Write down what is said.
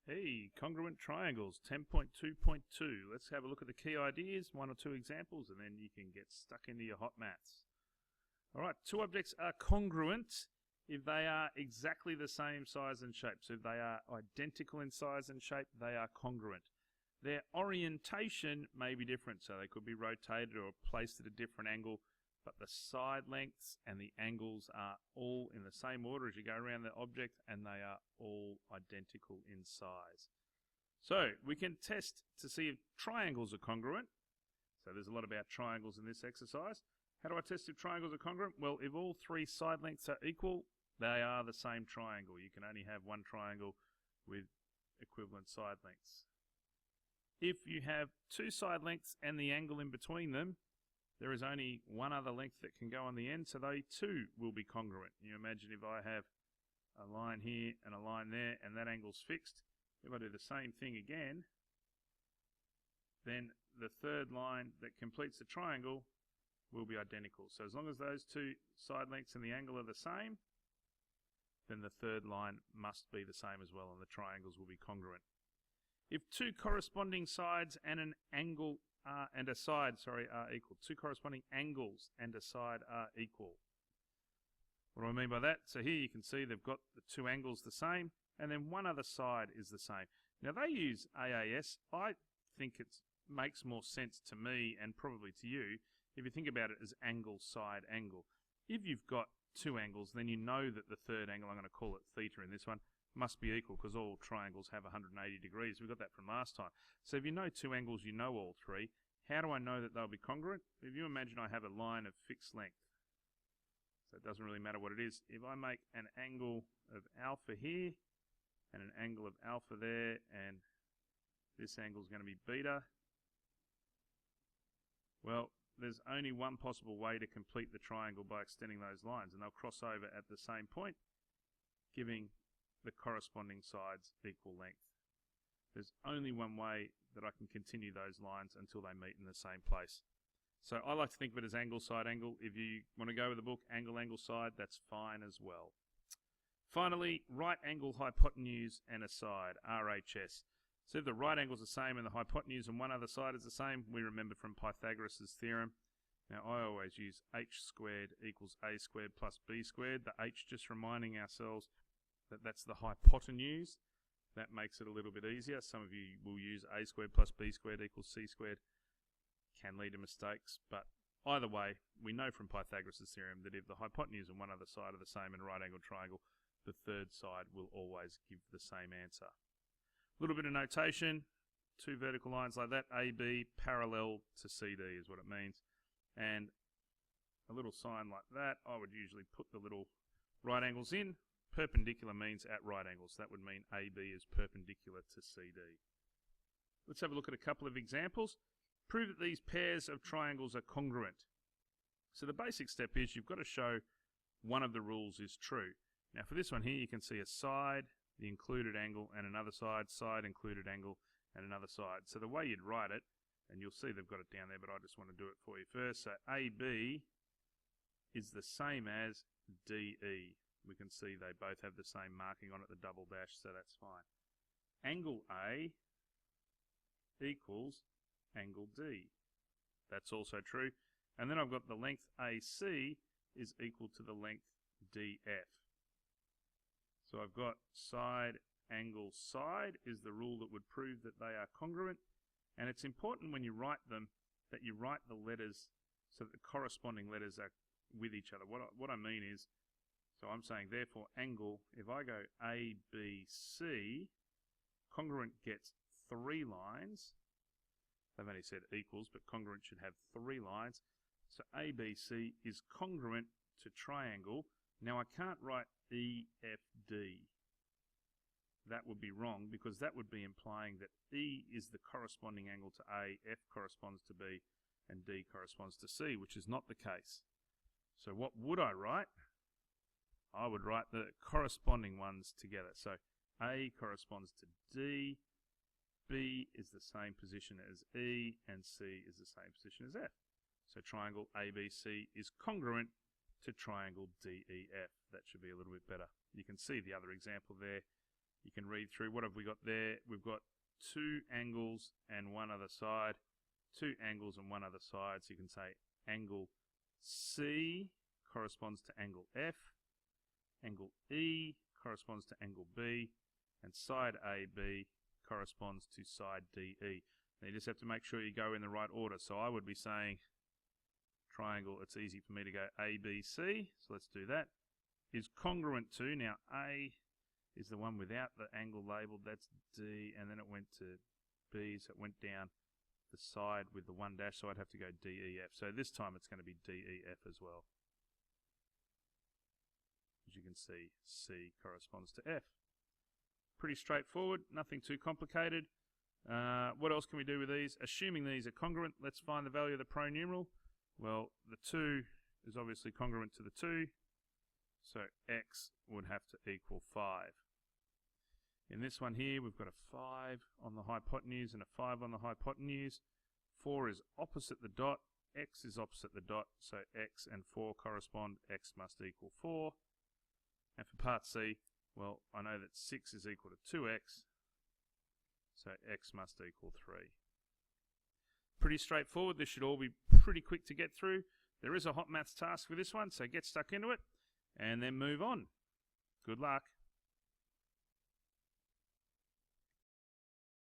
Hey, Congruent Triangles 10.2.2. Let's have a look at the key ideas, one or two examples, and then you can get stuck into your hot maths. Alright, two objects are congruent if they are exactly the same size and shape. So if they are identical in size and shape, they are congruent. Their orientation may be different, so they could be rotated or placed at a different angle, but the side lengths and the angles are all in the same order as you go around the object, and they are all identical in size. So we can test to see if triangles are congruent. So there's a lot about triangles in this exercise. How do I test if triangles are congruent? Well, if all three side lengths are equal, they are the same triangle. You can only have one triangle with equivalent side lengths. If you have two side lengths and the angle in between them, there is only one other length that can go on the end, so they too will be congruent. You imagine if I have a line here and a line there and that angle's fixed, if I do the same thing again, then the third line that completes the triangle will be identical. So as long as those two side lengths and the angle are the same, then the third line must be the same as well, and the triangles will be congruent. If two corresponding sides and an angle and a side are equal, two corresponding angles and a side are equal. What do I mean by that? So here you can see they've got the two angles the same, and then one other side is the same. Now they use AAS. I think it makes more sense to me, and probably to you, if you think about it as angle, side, angle. If you've got two angles, then you know that the third angle, I'm going to call it theta in this one, must be equal, because all triangles have 180 degrees. We got that from last time. So if you know two angles, you know all three. How do I know that they'll be congruent? If you imagine I have a line of fixed length, so it doesn't really matter what it is. If I make an angle of alpha here and an angle of alpha there, and this angle is going to be beta, well, there's only one possible way to complete the triangle by extending those lines, and they'll cross over at the same point, giving the corresponding sides equal length. There's only one way that I can continue those lines until they meet in the same place. So I like to think of it as angle, side, angle. If you want to go with the book, angle, angle, side, that's fine as well. Finally, right angle, hypotenuse, and a side, RHS. So if the right angle is the same and the hypotenuse on one other side is the same, we remember from Pythagoras' theorem. Now I always use h squared equals a squared plus b squared. The h just reminding ourselves that that's the hypotenuse. That makes it a little bit easier. Some of you will use a squared plus b squared equals c squared. Can lead to mistakes, but either way, we know from Pythagoras' theorem that if the hypotenuse and one other side are the same in a right-angled triangle, the third side will always give the same answer. A little bit of notation, two vertical lines like that, AB parallel to CD is what it means. And a little sign like that, I would usually put the little right angles in. Perpendicular means at right angles. That would mean AB is perpendicular to CD. Let's have a look at a couple of examples. Prove that these pairs of triangles are congruent. So the basic step is you've got to show one of the rules is true. Now for this one here, you can see a side, the included angle, and another side, side, included angle, and another side. So the way you'd write it, and you'll see they've got it down there, but I just want to do it for you first. So AB is the same as DE. We can see they both have the same marking on it, the double dash, so that's fine. Angle A equals angle D. That's also true. And then I've got the length AC is equal to the length DF. So I've got side, angle, side is the rule that would prove that they are congruent. And it's important when you write them that you write the letters so that the corresponding letters are with each other. What I mean is, so I'm saying therefore angle, if I go ABC, congruent gets 3 lines. They've only said equals, but congruent should have 3 lines. So ABC is congruent to triangle. Now I can't write EFD. That would be wrong, because that would be implying that E is the corresponding angle to A, F corresponds to B, and D corresponds to C, which is not the case. So what would I write? I would write the corresponding ones together. So A corresponds to D, B is the same position as E, and C is the same position as F. So triangle ABC is congruent to triangle DEF. That should be a little bit better. You can see the other example there You can read through. What have we got there? We've got 2 angles and one other side. 2 angles and one other side. So you can say angle C corresponds to angle F. Angle E corresponds to angle B. And side AB corresponds to side DE. Now you just have to make sure you go in the right order. So I would be saying triangle, it's easy for me to go ABC. So let's do that. Is congruent to, now A is the one without the angle labeled, that's D, and then it went to B, so it went down the side with the 1 dash, so I'd have to go DEF. So this time it's going to be DEF as well. As you can see, C corresponds to F. Pretty straightforward, nothing too complicated. What else can we do with these? Assuming these are congruent, let's find the value of the pronumeral. Well, the 2 is obviously congruent to the 2, so X would have to equal 5. In this one here, we've got a 5 on the hypotenuse and a 5 on the hypotenuse. 4 is opposite the dot, X is opposite the dot, so X and 4 correspond, X must equal 4. And for part C, well, I know that 6 is equal to 2X, so X must equal 3. Pretty straightforward. This should all be pretty quick to get through. There is a hot maths task for this one, so get stuck into it and then move on. Good luck.